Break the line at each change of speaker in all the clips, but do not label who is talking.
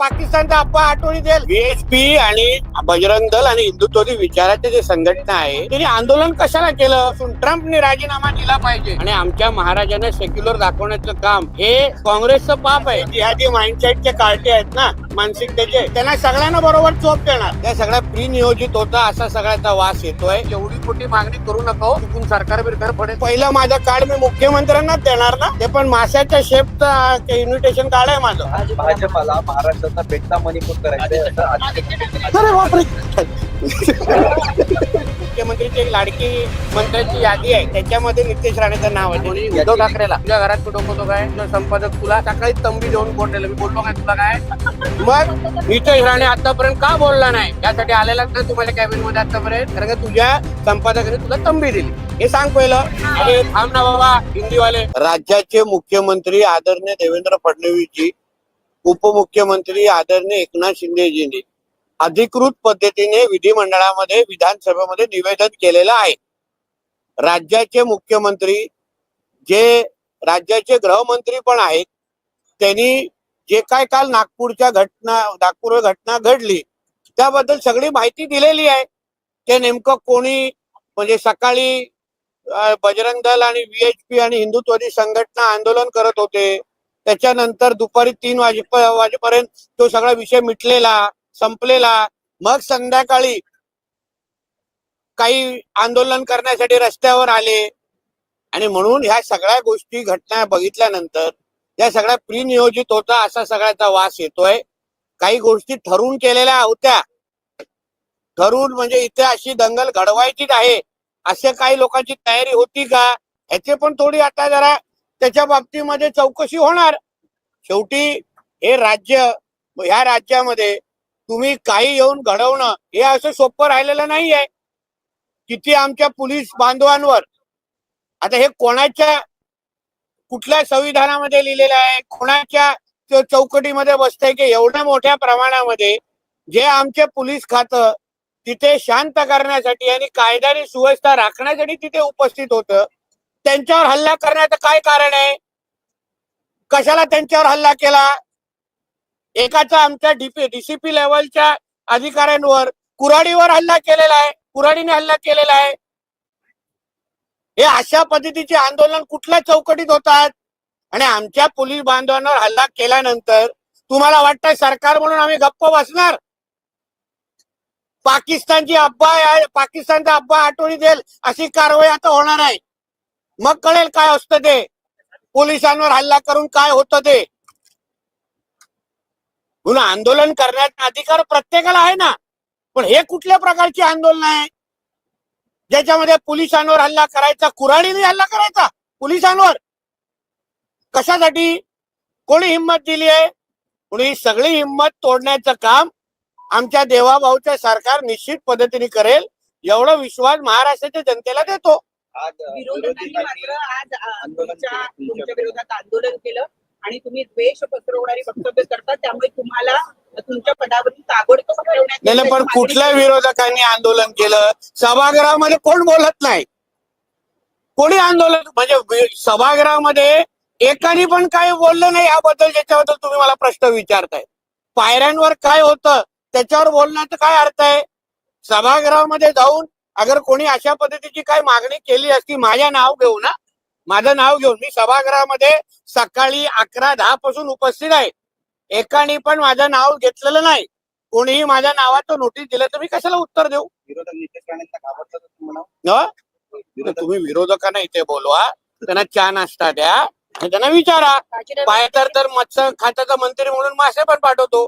पाकिस्तानचा अप्पा आठवणी देईल. बीएचपी आणि बजरंग दल आणि हिंदुत्ववादी विचाराचे जे संघटना आहे त्यांनी आंदोलन कशाला केलं? ट्रम्पने राजीनामा दिला पाहिजे. आणि आमच्या महाराजांना सेक्युलर दाखवण्याचं काम हे काँग्रेसचं पाप आहे. जिहादी माइंडसेटचे कार्टे आहेत ना मानसिकतेचे, त्यांना सगळ्यांना बरोबर चोप देणार. त्या सगळ्या प्री नियोजित होता असा सगळ्याचा वास येतोय. एवढी मोठी मागणी करू नको, चुकून सरकार बिरकार पडेल. पहिलं माझं कार्ड मी मुख्यमंत्र्यांनाच देणार ना, ते पण माशाच्या शेपचं इन्व्हिटेशन कार्ड आहे माझं.
भाजपाला महाराष्ट्राचा बेटा मणिपूर करायचं
अरे बापरे. मुख्यमंत्रीची एक लाडकी मंत्र्यांची यादी आहे, त्याच्यामध्ये नितेश राणेचं नाव आहे. कोणी उद्धव ठाकरेला तुझ्या घरात तू डोकवतो काय? तुझा संपादक तुला सकाळी तंबी देऊन बोललेलं, मी बोललो काय तुला काय? मग नितेश राणे आतापर्यंत का बोलला नाही? यासाठी आलेला ना तू माझ्या कॅबिन मध्ये आतापर्यंत, कारण का तुझ्या संपादकाने तुला तंबी दिली. हे सांग पहिलं. अरे थांब ना बाबा हिंदीवाले. राज्याचे मुख्यमंत्री आदरणीय देवेंद्र फडणवीसजी, उपमुख्यमंत्री आदरणीय एकनाथ शिंदेजींनी अधिकृत पद्धतीने विधिमंडळामध्ये विधानसभेमध्ये निवेदन केलेलं आहे. राज्याचे मुख्यमंत्री जे राज्याचे गृहमंत्री पण आहेत, त्यांनी जे काय काल नागपूर घटना घडली त्याबद्दल सगळी माहिती दिलेली आहे. ते नेमकं कोणी म्हणजे सकाळी बजरंग दल आणि व्हीएचपी आणि हिंदुत्ववादी संघटना आंदोलन करत होते, त्याच्यानंतर दुपारी 3 वाजेपर्यंत तो सगळा विषय मिटलेला संपलेला. मग संध्याकाळी काही आंदोलन करण्यासाठी रस्त्यावर आले. आणि म्हणून ह्या सगळ्या गोष्टी घटना बघितल्यानंतर या सगळ्या प्रीनियोजित होता असा सगळ्याचा वास येतोय. काही गोष्टी ठरवून केलेल्या होत्या. ठरवून म्हणजे इथे अशी दंगल घडवायचीच आहे असे काही लोकांची तयारी होती का? ह्याचे पण थोडी आता जरा त्याच्या बाबतीमध्ये चौकशी होणार. शेवटी हे राज्य, ह्या राज्यामध्ये तुम्ही काही येऊन घडवणं हे असं सोपं राहिलेलं नाहीये. किती आमच्या पोलीस बांधवांवर आता हे कोणाच्या कुठल्या संविधानामध्ये लिहिलेलं आहे, कोणाच्या चौकटीमध्ये बसतंय की एवढ्या मोठ्या प्रमाणामध्ये जे आमचे पोलीस खातं तिथे शांत करण्यासाठी आणि कायदा आणि सुव्यवस्था राखण्यासाठी तिथे उपस्थित होतं, त्यांच्यावर हल्ला करण्याचं काय कारण आहे? कशाला त्यांच्यावर हल्ला केला? एकाचा आमच्या डीसीपी लेवलच्या अधिकाऱ्यांवर कुऱ्हाडीवर हल्ला केलेला आहे, कुऱ्हाडीने हल्ला केलेला आहे. हे अशा पद्धतीचे आंदोलन कुठल्या चौकटीत होतात? आणि आमच्या पोलीस बांधवांवर हल्ला केल्यानंतर तुम्हाला वाटतं सरकार म्हणून आम्ही गप्प बसणार? पाकिस्तानचा अब्बा आठवणी देईल अशी कारवाई आता होणार आहे. मग कळेल काय असतं ते, पोलिसांवर हल्ला करून काय होतं ते. म्हणून आंदोलन करण्याचा अधिकार प्रत्येकाला आहे ना, पण हे कुठल्या प्रकारचे आंदोलन आहे ज्याच्यामध्ये पोलिसांवर हल्ला करायचा, कुऱ्हाडीने हल्ला करायचा पोलिसांवर? कशासाठी? कोणी हिंमत दिली आहे? म्हणून ही सगळी हिंमत तोडण्याचं काम आमच्या देवाभाऊचं सरकार निश्चित पद्धतीने करेल एवढा विश्वास महाराष्ट्राच्या जनतेला देतो.
विरोधकांनी मात्र आज तुमच्या विरोधात आंदोलन केलं आणि तुम्ही द्वेष पसरवणारी वक्तव्य करतात, त्यामुळे तुम्हाला तुमच्या पदावरून ताबडतोब हटवण्यात
नाही, पण कुठल्या विरोधकांनी आंदोलन केलं? सभागृहामध्ये कोण बोलत नाही. कोणी आंदोलन म्हणजे सभागृहामध्ये एकाने पण काय बोललं नाही याबद्दल, ज्याच्याबद्दल तुम्ही मला प्रश्न विचारताय. पायऱ्यांवर काय होतं त्याच्यावर बोलण्याचा काय अर्थ आहे? सभागृहामध्ये जाऊन अगर कोणी अशा पद्धतीची काय मागणी केली असती, माझं नाव घेऊन मी सभागृहामध्ये सकाळी 11:10 पासून उपस्थित आहे. एकाने पण माझं नाव घेतलेलं नाही. कोणीही माझ्या नावाचं नोटीस दिलं तर मी कशाला उत्तर देऊ? तुम्ही विरोधकांना इथे बोलवा, त्यांना चहा नाश्ता द्या, त्यांना विचारा. पाहिजे तर मत्स्य खात्याचा मंत्री म्हणून मासे पण पाठवतो.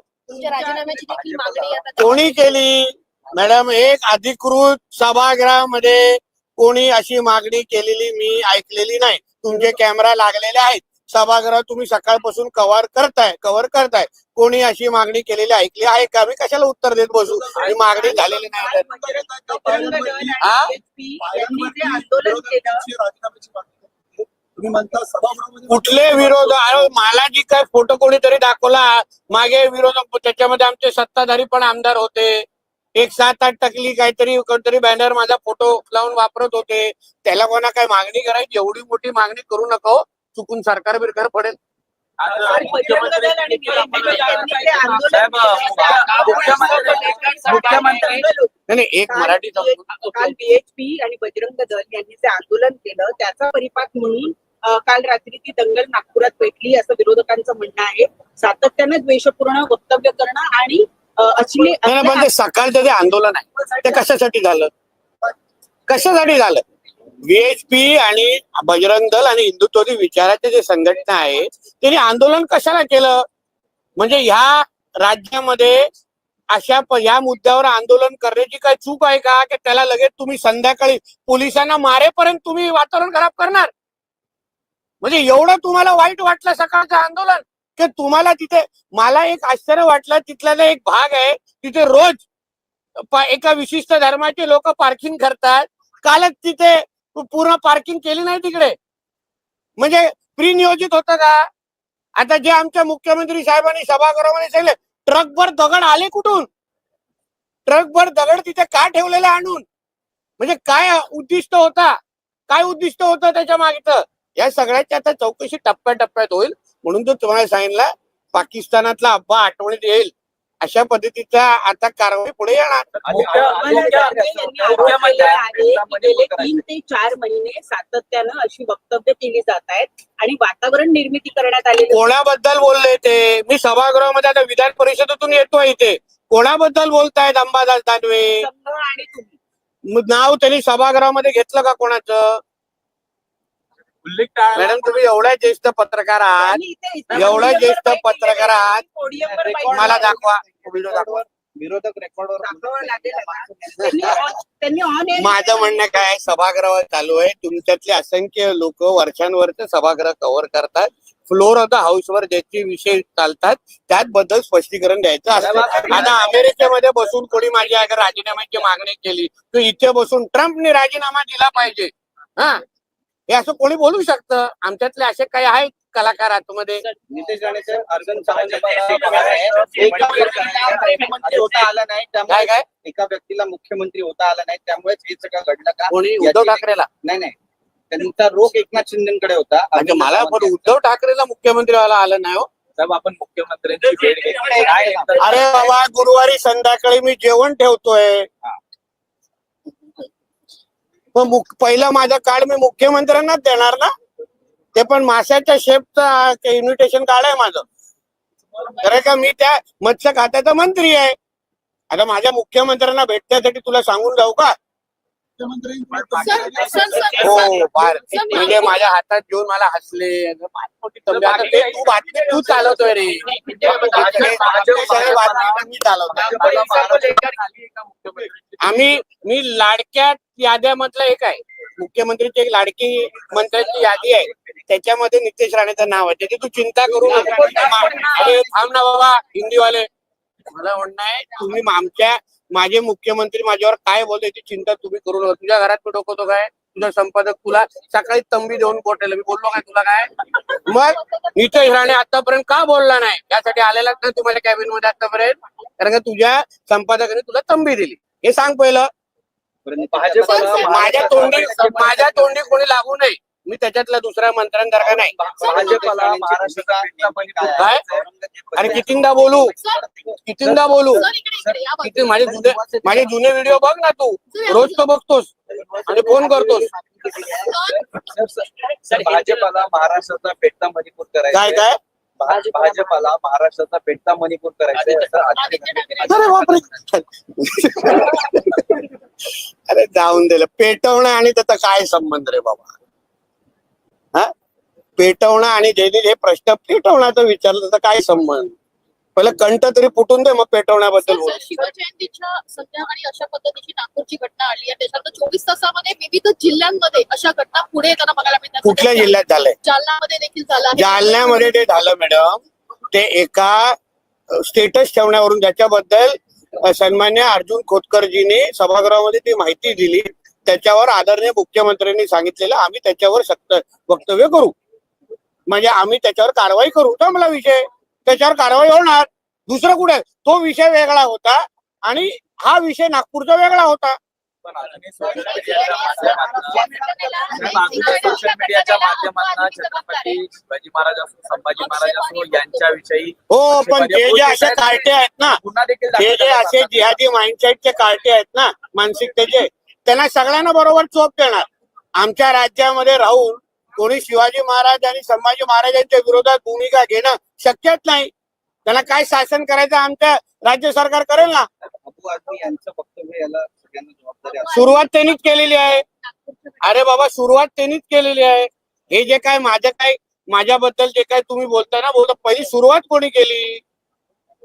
कोणी केली मॅडम? एक अधिकृत सभागृहामध्ये कोणी अशी मागणी केलेली मी ऐकलेली नाही. तुमचे कॅमेरा लागलेले आहेत, सभागृह तुम्ही सकाळपासून कव्हर करताय. कोणी अशी मागणी केलेली ऐकली आहे का? मी कशाला उत्तर देत बसू? आणि मागणी झालेली नाही. कुठले विरोध? मला जी काय फोटो कोणीतरी दाखवला मागे विरोधक, त्याच्यामध्ये आमचे सत्ताधारी पण आमदार होते. एक 7-8 टकली कोणतरी बॅनर माझा फोटो लावून वापरत होते. त्याला कोणा काय मागणी करायची? एवढी मोठी मागणी करू नको, चुकून सरकार बिरकार पडेल.
बजरंग दल आणि BJP यांनी जे आंदोलन
साहेब, मुख्यमंत्री
नाही एक मराठी
काल BHP आणि बजरंग दल यांनी जे आंदोलन केलं त्याचा परिपाक म्हणून काल रात्री ती दंगल नागपुरात पेटली असं विरोधकांचं म्हणणं आहे. सातत्याने द्वेषपूर्ण वक्तव्य करणं आणि
पण ते सकाळचं जे आंदोलन आहे ते कशासाठी झालं? कशासाठी झालं? BHP आणि बजरंग दल आणि हिंदुत्ववादी विचाराचे जे संघटना आहे त्यांनी आंदोलन कशाला केलं? म्हणजे ह्या राज्यामध्ये या मुद्द्यावर आंदोलन करण्याची काय चूक आहे का? की त्याला लगेच तुम्ही संध्याकाळी पोलिसांना मारेपर्यंत तुम्ही वातावरण खराब करणार? म्हणजे एवढं तुम्हाला वाईट वाटलं सकाळचं आंदोलन की तुम्हाला तिथे? मला एक आश्चर्य वाटलं, तिथला एक भाग आहे तिथे रोज एका विशिष्ट धर्माचे लोक पार्किंग करतात. कालच तिथे पूर्ण पार्किंग केली नाही तिकडे. म्हणजे प्री नियोजित होतं का? आता जे आमच्या मुख्यमंत्री साहेबांनी सभागृहामध्ये सांगितले, ट्रकभर दगड आले कुठून? ट्रकभर दगड तिथे का ठेवलेले आणून? म्हणजे काय उद्दिष्ट होता? काय उद्दिष्ट होतं त्याच्या मागचं? या सगळ्याची आता चौकशी टप्प्याटप्प्यात होईल. म्हणून तो तुम्हाला सांगितलं, पाकिस्तानातला अब्बा आठवणीत येईल अशा पद्धतीचा आता कारवाई पुढे येणार.
गेले 3 ते 4 महिने सातत्यानं अशी वक्तव्य केली जात आहेत आणि वातावरण निर्मिती करण्यात आलेली.
कोणाबद्दल बोलले ते? मी सभागृहामध्ये आता विधान परिषदेतून येतोय इथे. कोणाबद्दल बोलतायत? अंबादास दानवे
आणि तुम्ही
नाव त्यांनी सभागृहामध्ये घेतलं का कोणाचं? मॅडम तुम्ही एवढ्या ज्येष्ठ पत्रकार आहात, एवढ्या ज्येष्ठ पत्रकार आहात, मला दाखवा व्हिडिओ दाखवा.
विरोधक रेकॉर्डवर
माझं म्हणणं काय, सभागृह चालू आहे, तुमच्यातले असंख्य लोक वर्षांवरचे सभागृह कव्हर करतात. फ्लोर ऑफ द हाऊस वर ज्याचे विषय चालतात त्याबद्दल स्पष्टीकरण द्यायचं असतं. आता अमेरिकेमध्ये बसून कोणी माझी अगर राजीनाम्याची मागणी केली तर इथे बसून ट्रम्पने राजीनामा दिला पाहिजे, हा हे असं कोणी बोलू शकतं? आमच्यातले असे काही आहेत कलाकार आतमध्ये.
नितेश राणेचे अर्जन मुख्यमंत्री होता आला नाही, त्यामुळे
काय
एका व्यक्तीला मुख्यमंत्री होता आला नाही, त्यामुळेच हे सगळं घडलं का?
कोणी? उद्धव ठाकरेला?
नाही, त्यांचा रोख एकनाथ शिंदेकडे होता.
म्हणजे मला पण उद्धव ठाकरेला मुख्यमंत्री व्हायला आलं नाही हो.
साहेब, आपण मुख्यमंत्र्यांची भेट घेतली.
अरे बाबा, गुरुवारी संध्याकाळी मी जेवण ठेवतोय, पण पहिलं माझं कार्ड मी मुख्यमंत्र्यांनाच देणार ना. ते पण माशाच्या शेपचं इन्व्हिटेशन कार्ड आहे माझं. खरं का? मी त्या मत्स्य खात्याचा मंत्री आहे. आता माझ्या मुख्यमंत्र्यांना भेटण्यासाठी तुला सांगून जाऊ का? हो, फार म्हणजे माझ्या हातात घेऊन मला हसले. आता ते तू बातमी तू चालवतोय रे, मी चालवतोय. मी लाडक्या याद्यामधलं एक आहे, मुख्यमंत्रीची एक लाडकी मंत्र्यांची यादी आहे, त्याच्यामध्ये नितेश राणेचं नाव आहे. त्याची तू चिंता करू नको. अरे थांब ना बाबा हिंदीवाले. मला म्हणणं आहे, तुम्ही माझे मुख्यमंत्री माझ्यावर काय बोलते याची चिंता तुम्ही करू नका. तुझ्या घरात मी डोकवतो काय? तुझा संपादक तुला सकाळी तंबी देऊन पोटेल, मी बोललो काय तुला काय? मग नितेश राणे आतापर्यंत का बोलला नाही? यासाठी आलेलाच नाही तुम्हाला कॅबिन मध्ये आतापर्यंत, कारण का तुझ्या संपादकाने तुला तंबी दिली हे सांग पहिलं. माझ्या तोंडी कोणी लागू नये. मी त्याच्यातला दुसऱ्या मंत्र्यांसारखा नाही.
भाजपला महाराष्ट्राचा
काय? अरे कितींदा बोलू? माझे जुने व्हिडिओ बघ ना तू, रोज तो बघतोस आणि फोन करतोस.
भाजपला महाराष्ट्राचा पेटता मणिपूर
काय
करायचा. भाजपला महाराष्ट्राचा पेटता मणिपूर करायचा.
अरे बापरे. अरे जाऊन दिलं. पेटवणं आणि त्याचा काय संबंध रे बाबा? हा, पेटवणं आणि हे प्रश्न पेटवण्याचा विचारलं तर काय संबंध? पहिलं कंठ तरी फुटून दे, मग पेटवण्याबद्दल बोल.
शिवजयंतीच्या संध्याकाळी अशा पद्धतीची नागपूरची घटना आली आहे. त्याच्यानंतर 24 तासामध्ये विविध जिल्ह्यांमध्ये अशा घटना पुढे येताना बघायला मिळतात.
कुठल्या जिल्ह्यात झालंय?
जालन्यामध्ये देखील झालं आहे.
जालन्यामध्ये ते झालं मॅडम. ते एका स्टेटस ठेवण्यावरून, ज्याच्याबद्दल सन्मान्य अर्जुन खोतकरजीने सभागृहामध्ये ती माहिती दिली, त्याच्यावर आदरणीय मुख्यमंत्र्यांनी सांगितलेलं आम्ही त्याच्यावर सक्त वक्तव्य करू, म्हणजे आम्ही त्याच्यावर कारवाई करू. जमला विषय, त्याच्यावर कारवाई होणार. दुसरं कुठे? तो विषय वेगळा होता आणि हा विषय नागपूरचा वेगळा होता.
पण अजूनही सोशल मीडियाच्या सोशल मीडियाच्या माध्यमातून छत्रपती शिवाजी महाराज असो संभाजी महाराज असो यांच्याविषयी
हो, पण ते जे असे कार्टे आहेत ना,
पुन्हा देखील
ते जे असे जिहादी माइंडसेटचे कार्टे आहेत ना, मानसिकतेचे, त्यांना सगळ्यांना बरोबर चोप देणार. आमच्या राज्यामध्ये राहून कोणी शिवाजी महाराज आणि संभाजी महाराजांच्या विरोधात भूमिका घेणं शक्यच नाही. त्यांना काय शासन करायचं आमचं राज्य सरकार करेल ना.
अबू आझमी यांचं वक्तव्य याला सगळ्यांना जबाबदारी आहे.
सुरुवात त्यांनीच केलेली आहे. अरे बाबा, सुरुवात त्यांनीच केलेली आहे. हे जे काय माझ्याबद्दल जे काय तुम्ही बोलताय ना, पहिली सुरुवात कोणी केली?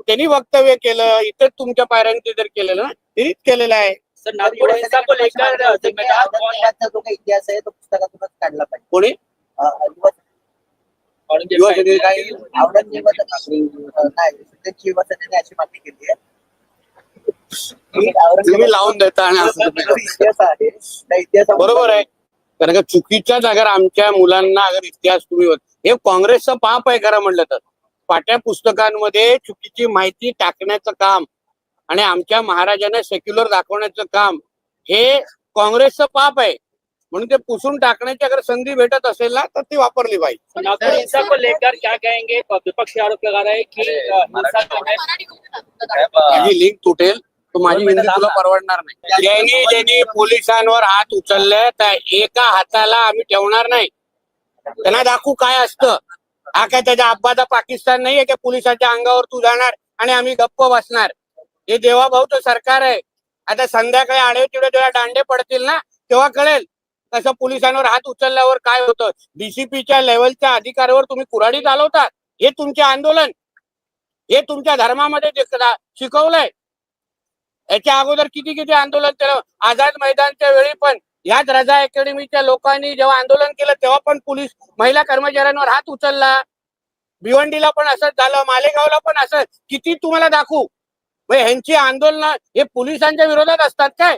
त्यांनी वक्तव्य केलं. इतर तुमच्या पायऱ्यांचे जर केलेलं ना, त्यांनीच केलेलं आहे.
सर नागपूर हिंसा को लेकर जिम्मेदार कौन है?
जो काही इतिहास आहे तो पुस्तकातूनच काढला पाहिजे.
कोणी
औरंगजेबाचा नाही, शिवसेनेने अशी मागणी केली आहे.
तुम्ही लावून देता आणि असं तुम्ही करता.
इतिहास आहे त्या इतिहासामध्ये
बरोबर आहे. कारण का चुकीच्याच अगर आमच्या मुलांना अगर इतिहास तुम्ही हे काँग्रेसचं पाप आहे खरं म्हणलं तर. पाठ्य पुस्तकांमध्ये चुकीची माहिती टाकण्याचं काम आणि आमच्या महाराजांना सेक्युलर दाखवण्याचं काम हे काँग्रेसचं पाप आहे. म्हणून ते पुसून टाकण्याची अगर संधी भेटत असेल ना तर ती वापरली पाहिजे.
नागपुर हिंसा को लेकर क्या कहेंगे? विपक्ष आरोप लगा रहा है कि हिंसा जो है
माझी लिंक तुटेल तर माझी हिंदी तुला परवडणार नाही. ज्यांनी पोलिसांवर हात उचलले तर एका हाताला आम्ही ठेवणार नाही. त्यांना दाखवू काय असतं. हा काय त्याच्या अब्बाचा पाकिस्तान नाहीये की पोलिसांच्या अंगावर तू जाणार आणि आम्ही गप्प बसणार. हे देवाभाऊचं सरकार आहे. आता संध्याकाळी आडवे तिडे जेव्हा दांडे पडतील ना तेव्हा कळेल कसं पोलिसांवर हात उचलल्यावर काय होतं. डीसीपीच्या लेवलच्या अधिकाऱ्यावर तुम्ही कुऱ्हाडी चालवतात. हे तुमचे आंदोलन, हे तुमच्या धर्मामध्ये शिकवलंय. याच्या अगोदर किती आंदोलन केलं. आझाद मैदानच्या वेळी पण ह्याच रजा अकॅडमीच्या लोकांनी जेव्हा आंदोलन केलं तेव्हा पण पोलीस महिला कर्मचाऱ्यांवर हात उचलला. भिवंडीला पण असंच झालं, मालेगावला पण असं. किती तुम्हाला दाखवू. ह्यांची आंदोलन हे पोलिसांच्या विरोधात असतात काय?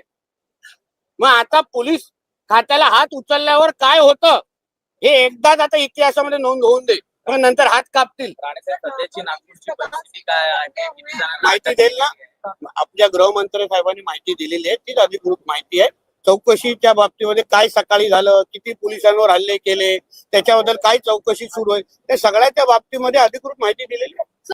मग आता पोलीस खात्याला हात उचलल्यावर काय होतं हे एकदाच आता इतिहासामध्ये नोंद होऊन दे. मग नंतर हात कापतील.
सध्याची नागपूरची परिस्थिती काय आहे? किती जणांना
माहिती देईल ना. आपल्या गृहमंत्री साहेबांनी माहिती दिलेली आहे. तीच अधिकृत माहिती आहे. चौकशीच्या बाबतीमध्ये काय सकाळी झालं, किती पोलिसांवर हल्ले केले, त्याच्याबद्दल काय चौकशी सुरू आहे, त्या सगळ्याच्या बाबतीमध्ये अधिकृत माहिती दिलेली आहे.